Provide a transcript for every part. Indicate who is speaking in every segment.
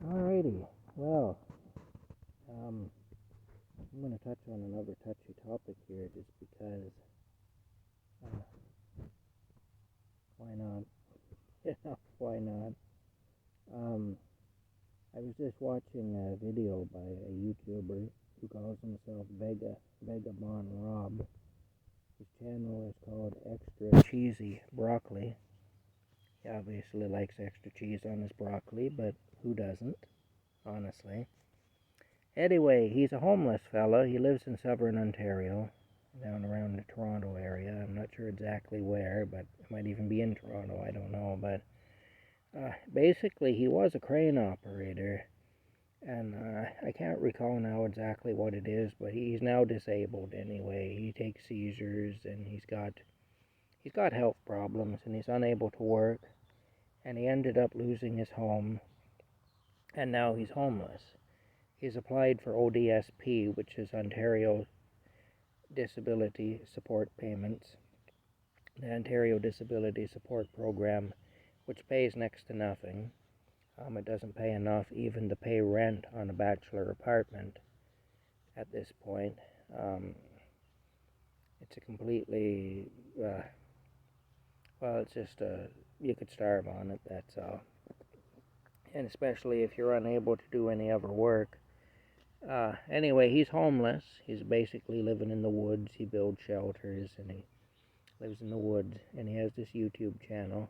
Speaker 1: Alrighty, well, I'm going to touch on another touchy topic here just because, uh, why not? Why not? Um, I was just watching a video by a YouTuber who calls himself Vagabond Rob. His channel is called Extra Cheesy Broccoli. He obviously likes extra cheese on his broccoli, but who doesn't, honestly? Anyway, he's a homeless fella. He lives in southern Ontario, down around the Toronto area. I'm not sure exactly where, but it might even be in Toronto. I don't know. But basically, he was a crane operator, and I can't recall now exactly what it is, but he's now disabled anyway. He takes seizures, and he's got health problems, and he's unable to work. And he ended up losing his home, and now he's homeless. He's applied for ODSP, which is Ontario Disability Support Payments, the Ontario Disability Support Program, which pays next to nothing. It doesn't pay enough even to pay rent on a bachelor apartment at this point. It's a completely, well, it's just you could starve on it, that's all. And especially if you're unable to do any other work. Anyway, he's homeless. He's basically living in the woods. He builds shelters and he lives in the woods. And he has this YouTube channel.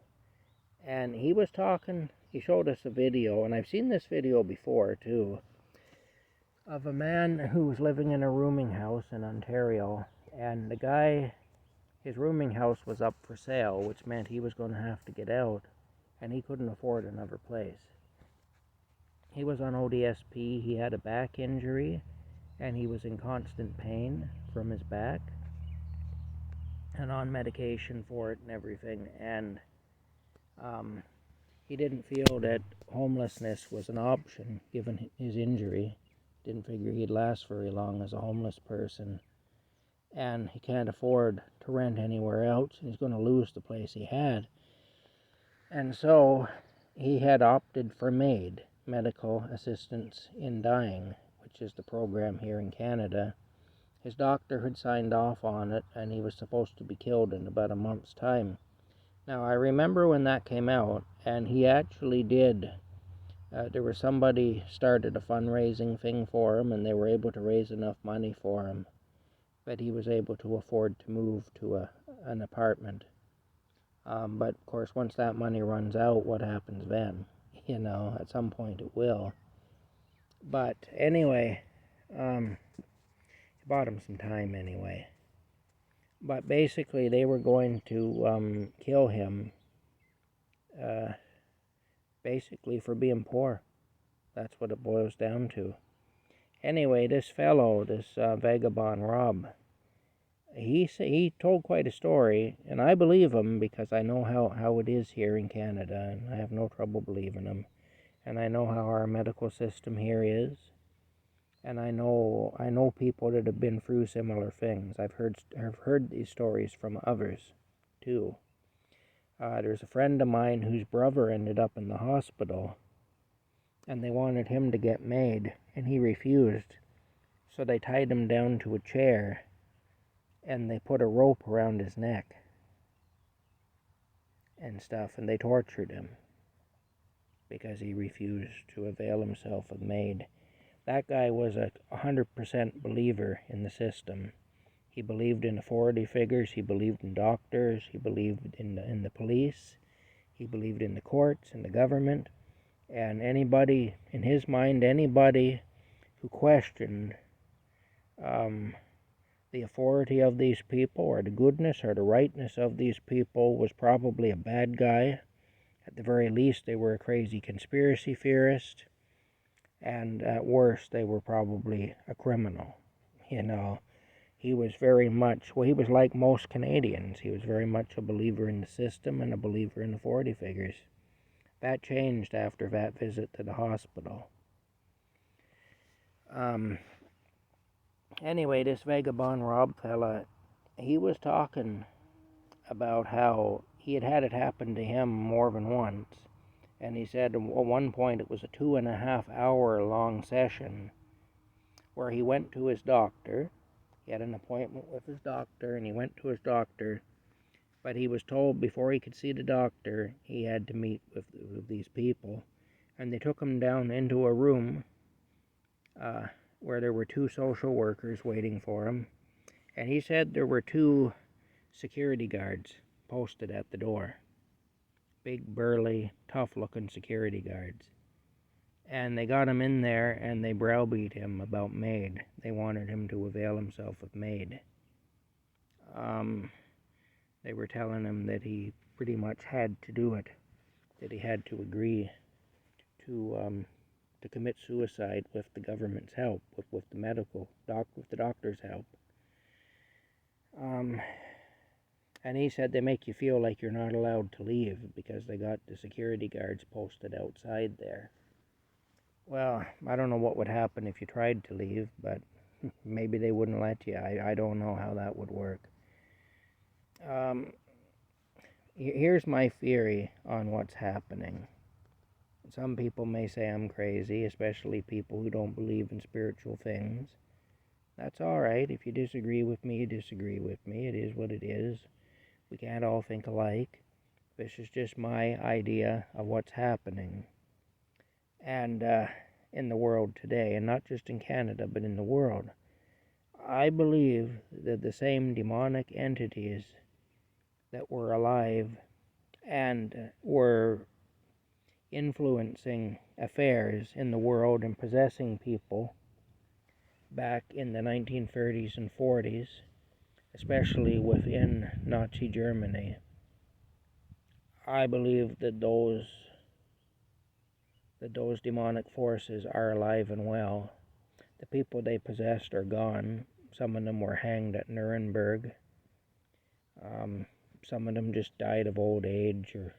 Speaker 1: And he was talking, he showed us a video, and I've seen this video before too, of a man who was living in a rooming house in Ontario. And the guy, his rooming house was up for sale, which meant he was going to have to get out. And he couldn't afford another place. He was on ODSP, he had a back injury, and he was in constant pain from his back, and on medication for it and everything, and he didn't feel that homelessness was an option, given his injury. Didn't figure he'd last very long as a homeless person, and he can't afford to rent anywhere else, and he's going to lose the place he had. And so he had opted for MAID, Medical Assistance in Dying, which is the program here in Canada. His doctor had signed off on it, and he was supposed to be killed in about a month's time. Now, I remember when that came out, and he actually did. There was somebody started a fundraising thing for him, and they were able to raise enough money for him that he was able to afford to move to an apartment. But, of course, once that money runs out, what happens then? At some point it will. But anyway, it bought him some time anyway. But basically, they were going to kill him, basically for being poor. That's what it boils down to. Anyway, this fellow, this Vagabond Rob, he told quite a story, and I believe him because I know how it is here in Canada, and I have no trouble believing him. And I know how our medical system here is, and I know people that have been through similar things. I've heard these stories from others too. There's a friend of mine whose brother ended up in the hospital, and they wanted him to get MAID, and he refused. So they tied him down to a chair, and they put a rope around his neck and stuff, and they tortured him because he refused to avail himself of MAID. That guy was a 100% believer in the system. He believed in authority figures, he believed in doctors, he believed in the police, he believed in the courts and the government, and anybody, in his mind, anybody who questioned the authority of these people or the goodness or the rightness of these people was probably a bad guy. At the very least, they were a crazy conspiracy theorist, and at worst, they were probably a criminal. He was very much, well, he was like most Canadians. He was very much a believer in the system and a believer in authority figures. That changed after that visit to the hospital. Anyway, this Vagabond Rob fella, he was talking about how he had had it happen to him more than once, And he said at one point it was a 2.5 hour long session where he went to his doctor. He had an appointment with his doctor, and he went to his doctor, but he was told before he could see the doctor he had to meet with these people. And they took him down into a room where there were 2 social workers waiting for him. And he said there were 2 security guards posted at the door. Big, burly, tough-looking security guards. And they got him in there, and they browbeat him about MAID. They wanted him to avail himself of MAID. They were telling him that he pretty much had to do it, that he had to agree to commit suicide with the government's help, with the doctor's help. And he said they make you feel like you're not allowed to leave because they got the security guards posted outside there. Well, I don't know what would happen if you tried to leave, but maybe they wouldn't let you. I don't know how that would work. Here's my theory on what's happening. Some people may say I'm crazy, especially people who don't believe in spiritual things. That's all right. If you disagree with me, you disagree with me. It is what it is. We can't all think alike. This is just my idea of what's happening. And in the world today, and not just in Canada, but in the world, I believe that the same demonic entities that were alive and were influencing affairs in the world and possessing people back in the 1930s and 40s, especially within Nazi Germany, I believe that those demonic forces are alive and well. The people they possessed are gone. Some of them were hanged at Nuremberg. Some of them just died of old age or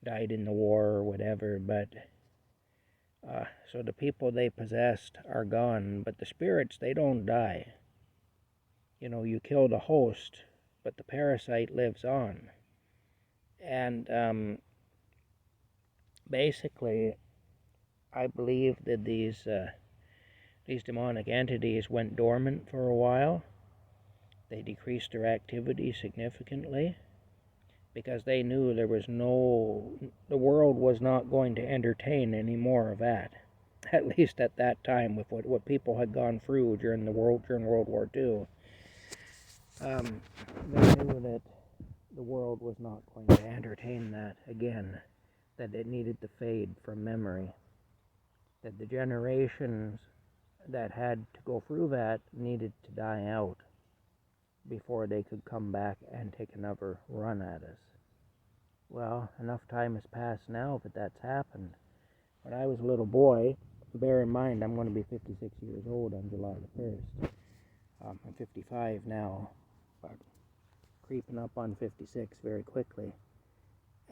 Speaker 1: died in the war or whatever, but so the people they possessed are gone, but the spirits, they don't die. You kill the host, but the parasite lives on. And basically, I believe that these demonic entities went dormant for a while. They decreased their activity significantly because they knew the world was not going to entertain any more of that. At least at that time, with what people had gone through during World War II. They knew that the world was not going to entertain that again, that it needed to fade from memory, that the generations that had to go through that needed to die out before they could come back and take another run at us. Well, enough time has passed now that that's happened. When I was a little boy, bear in mind I'm going to be 56 years old on July the 1st. I'm 55 now, but creeping up on 56 very quickly.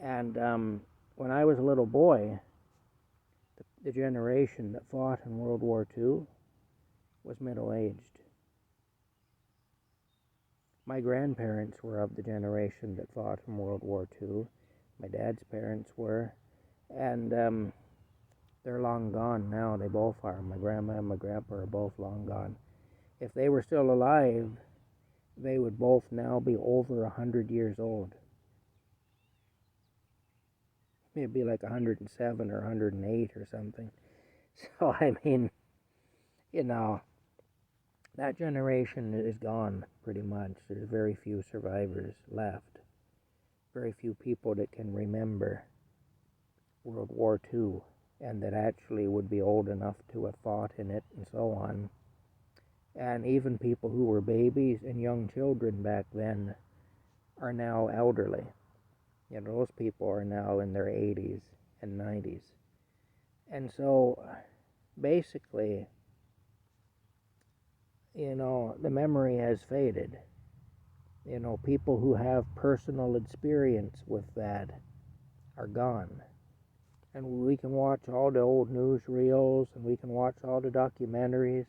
Speaker 1: And when I was a little boy, the generation that fought in World War II was middle-aged. My grandparents were of the generation that fought in World War II. My dad's parents were. And they're long gone now. They both are. My grandma and my grandpa are both long gone. If they were still alive, they would both now be over 100 years old. It'd be like 107 or 108 or something. So, I mean, that generation is gone pretty much. There's very few survivors left. Very few people that can remember World War II and that actually would be old enough to have fought in it and so on. And even people who were babies and young children back then are now elderly. Those people are now in their 80s and 90s. And so, basically, the memory has faded. People who have personal experience with that are gone. And we can watch all the old newsreels, and we can watch all the documentaries,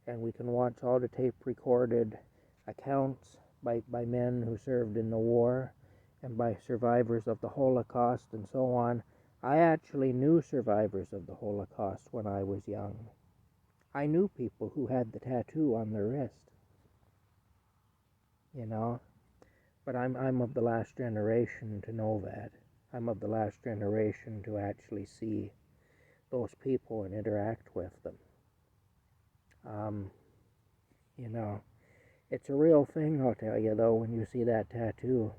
Speaker 1: and we can watch all the tape-recorded accounts by men who served in the war, and by survivors of the Holocaust and so on. I actually knew survivors of the Holocaust when I was young. I knew people who had the tattoo on their wrist, you know. But I'm of the last generation to know that. I'm of the last generation to actually see those people and interact with them. Um, you know, it's a real thing, I'll tell you, though, when you see that tattoo.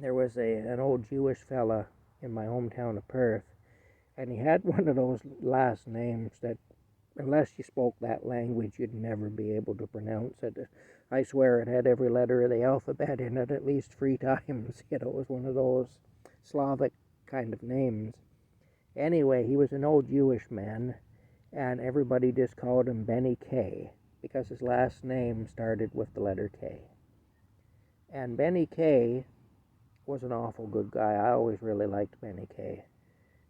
Speaker 1: There was an old Jewish fella in my hometown of Perth, and he had one of those last names that, unless you spoke that language, you'd never be able to pronounce it. I swear it had every letter of the alphabet in it at least 3 times. You know, it was one of those Slavic kind of names. Anyway, he was an old Jewish man, and everybody just called him Benny K, because his last name started with the letter K. And Benny K was an awful good guy. I always really liked Benny K,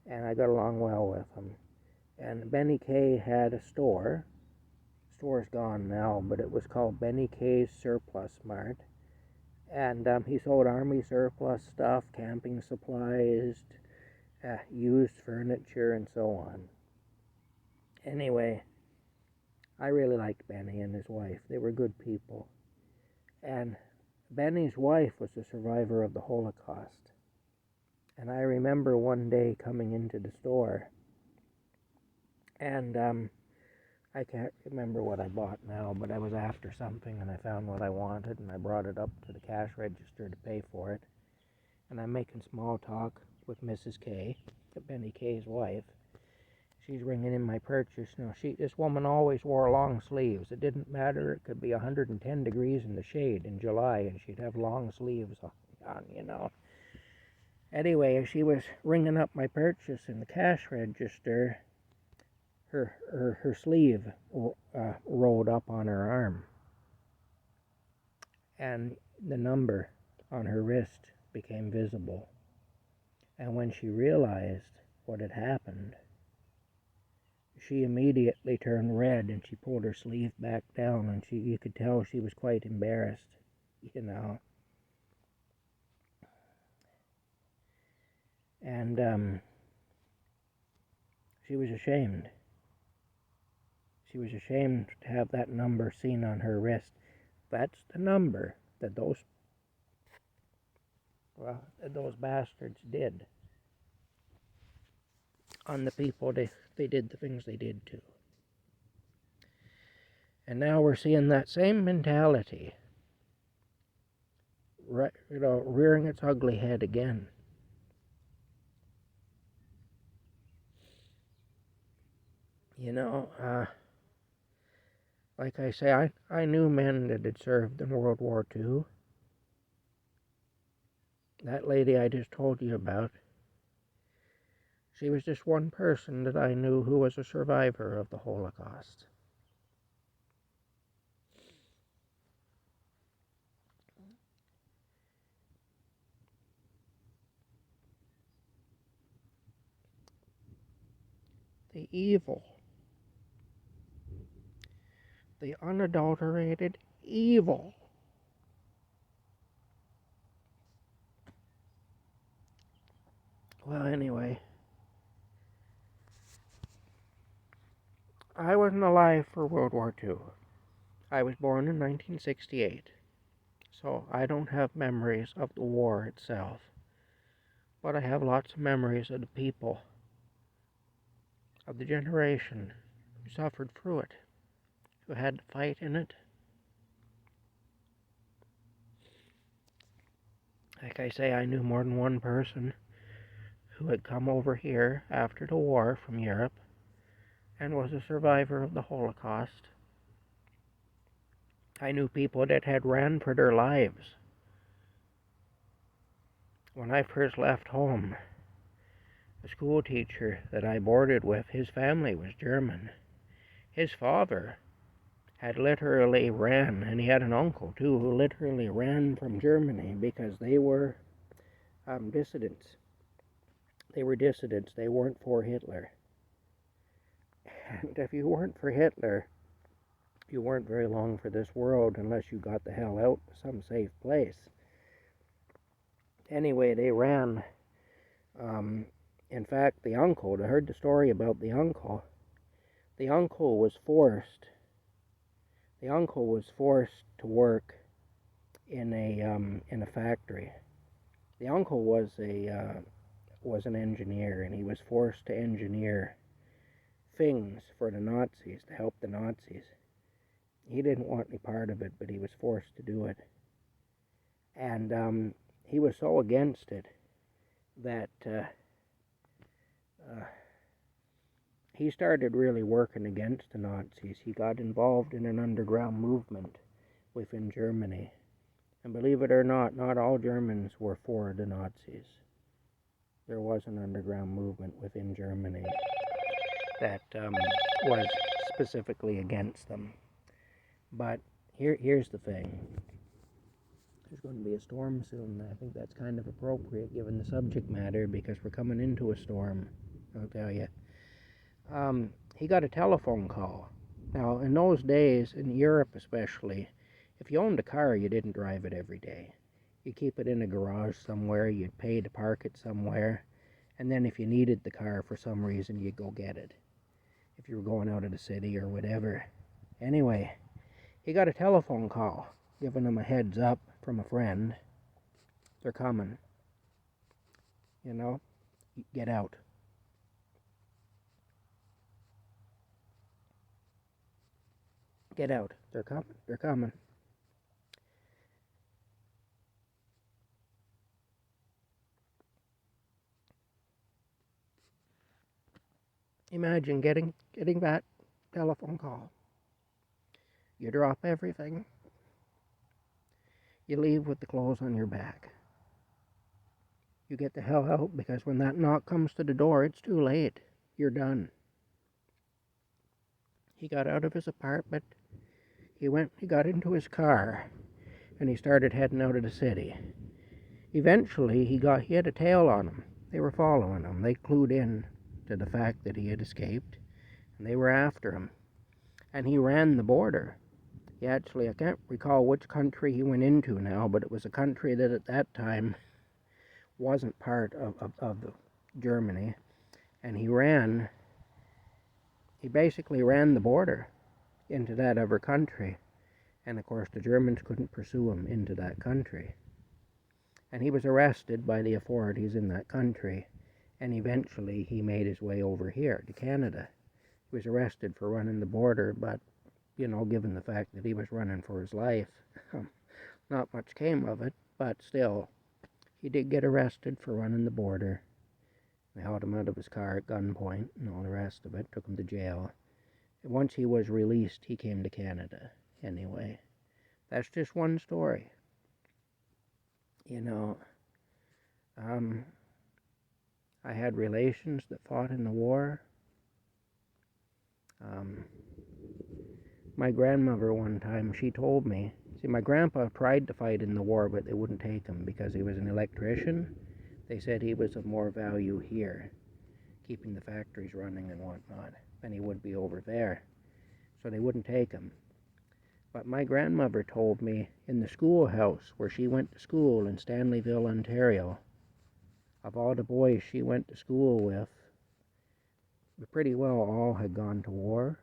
Speaker 1: and I got along well with him. And Benny K had a store. The store's gone now, but it was called Benny K's Surplus Mart. And he sold army surplus stuff, camping supplies, used furniture, and so on. Anyway, I really liked Benny and his wife. They were good people. And Benny's wife was a survivor of the Holocaust. And I remember one day coming into the store, and I can't remember what I bought now, but I was after something and I found what I wanted and I brought it up to the cash register to pay for it. And I'm making small talk with Mrs. K, Benny K's wife. She's ringing in my purchase. Now, this woman always wore long sleeves. It didn't matter. It could be 110 degrees in the shade in July, and she'd have long sleeves on, you know. Anyway, as she was ringing up my purchase in the cash register, her sleeve rolled up on her arm, and the number on her wrist became visible. And when she realized what had happened, she immediately turned red and she pulled her sleeve back down, and you could tell she was quite embarrassed, you know. And she was ashamed. She was ashamed to have that number seen on her wrist. That's the number that those bastards did on the people they did the things they did to. And now we're seeing that same mentality, right, rearing its ugly head again. You know, like I say, I knew men that had served in World War II. That lady I just told you about, she was just one person that I knew who was a survivor of the Holocaust. The evil, the unadulterated evil. Well, anyway, I wasn't alive for World War II. I was born in 1968, so I don't have memories of the war itself. But I have lots of memories of the people, of the generation who suffered through it, who had to fight in it. Like I say, I knew more than one person who had come over here after the war from Europe and was a survivor of the Holocaust. I knew people that had ran for their lives. When I first left home, the school teacher that I boarded with, his family was German. His father had literally ran, and he had an uncle too, who literally ran from Germany because they were dissidents. They were dissidents. They weren't for Hitler. And if you weren't for Hitler, you weren't very long for this world unless you got the hell out to some safe place. Anyway, they ran Um, in fact, I heard the story about the uncle. The uncle was forced. The uncle was forced to work in a factory. The uncle was an engineer, and he was forced to engineer things for the Nazis to help the Nazis. He didn't want any part of it, but he was forced to do it. And he was so against it that he started really working against the Nazis. He got involved in an underground movement within Germany. And believe it or not all Germans were for the Nazis. There was an underground movement within Germany that was specifically against them. But here's the thing. There's going to be a storm soon. I think that's kind of appropriate given the subject matter because we're coming into a storm, I'll tell you. He got a telephone call. Now, in those days, in Europe especially, if you owned a car, you didn't drive it every day. You'd keep it in a garage somewhere, you'd pay to park it somewhere, and then if you needed the car for some reason, you'd go get it. If you were going out of the city or whatever. Anyway, he got a telephone call, giving him a heads up from a friend. They're coming. You know, get out. Get out. They're coming. They're coming. Imagine getting that telephone call. You drop everything. You leave with the clothes on your back. You get the hell out because when that knock comes to the door, it's too late. You're done. He got out of his apartment. He got into his car, and he started heading out of the city. Eventually, he had a tail on him. They were following him. They clued in to the fact that he had escaped, and they were after him. And he ran the border. I can't recall which country he went into now, but it was a country that at that time wasn't part of Germany. And he basically ran the border into that other country. And of course the Germans couldn't pursue him into that country. And he was arrested by the authorities in that country, and eventually he made his way over here to Canada. He was arrested for running the border, but, given the fact that he was running for his life, not much came of it, but still, he did get arrested for running the border. They hauled him out of his car at gunpoint and all the rest of it, took him to jail. And once he was released, he came to Canada anyway. That's just one story. I had relations that fought in the war. My grandmother one time, she told me, my grandpa tried to fight in the war, but they wouldn't take him because he was an electrician. They said he was of more value here, keeping the factories running and whatnot, than he would be over there. So they wouldn't take him. But my grandmother told me in the schoolhouse where she went to school in Stanleyville, Ontario, of all the boys she went to school with, pretty well all had gone to war.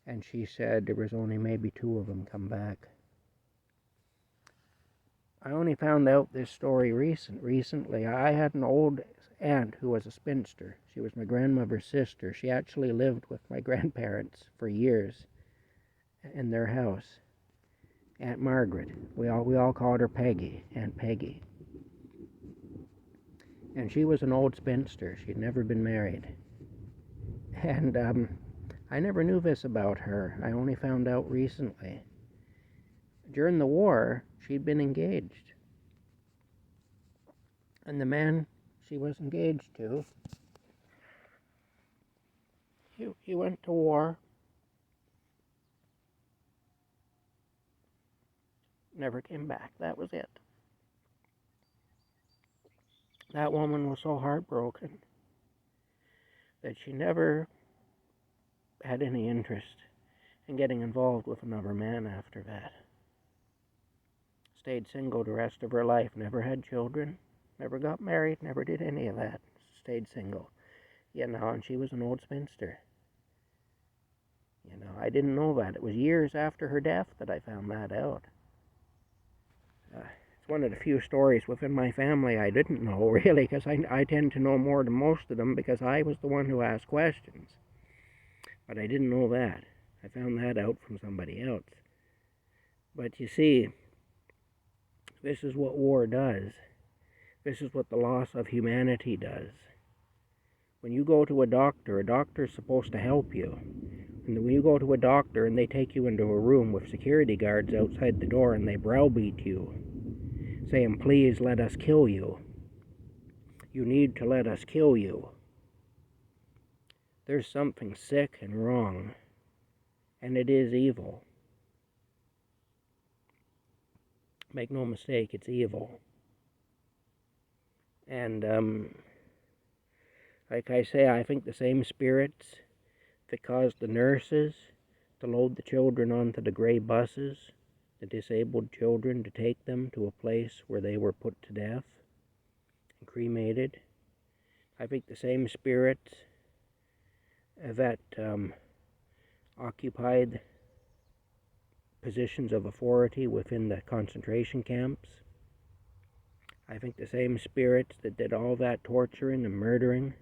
Speaker 1: And she said there was only maybe 2 of them come back. I only found out this story recently. I had an old aunt who was a spinster. She was my grandmother's sister. She actually lived with my grandparents for years in their house. Aunt Margaret. We all called her Peggy, Aunt Peggy. And she was an old spinster. She'd never been married. And I never knew this about her. I only found out recently. During the war, she'd been engaged. And the man she was engaged to, he went to war. Never came back. That was it. That woman was so heartbroken that she never had any interest in getting involved with another man after that. Stayed single the rest of her life, never had children, Never got married, never did any of that. Stayed single. And she was an old spinster. I didn't know that. It was years after her death that I found that out. It's one of the few stories within my family I didn't know, really, because I tend to know more than most of them because I was the one who asked questions. But I didn't know that. I found that out from somebody else. But you see, this is what war does. This is what the loss of humanity does. When you go to a doctor is supposed to help you. And when you go to a doctor and they take you into a room with security guards outside the door and they browbeat you, saying, please let us kill you. You need to let us kill you. There's something sick and wrong, and it is evil. Make no mistake, it's evil. And, like I say, I think the same spirits that caused the nurses to load the children onto the gray buses, the disabled children, to take them to a place where they were put to death and cremated. I think the same spirits that occupied positions of authority within the concentration camps. I think the same spirits that did all that torturing and murdering,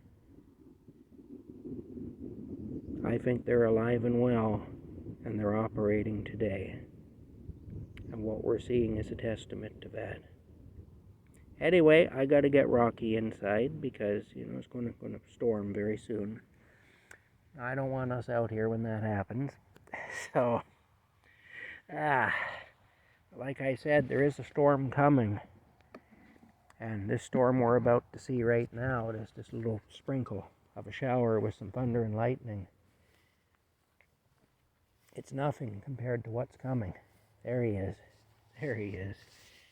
Speaker 1: I think they're alive and well, and they're operating today. And what we're seeing is a testament to that. Anyway, I got to get Rocky inside because, it's going to storm very soon. I don't want us out here when that happens. So, like I said, there is a storm coming. And this storm we're about to see right now is this little sprinkle of a shower with some thunder and lightning. It's nothing compared to what's coming. There he is. There he is.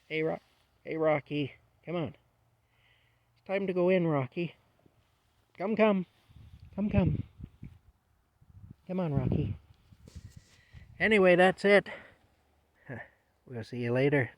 Speaker 1: Hey, Rocky. Come on. It's time to go in, Rocky. Come. Come on, Rocky. Anyway, that's it. We'll see you later.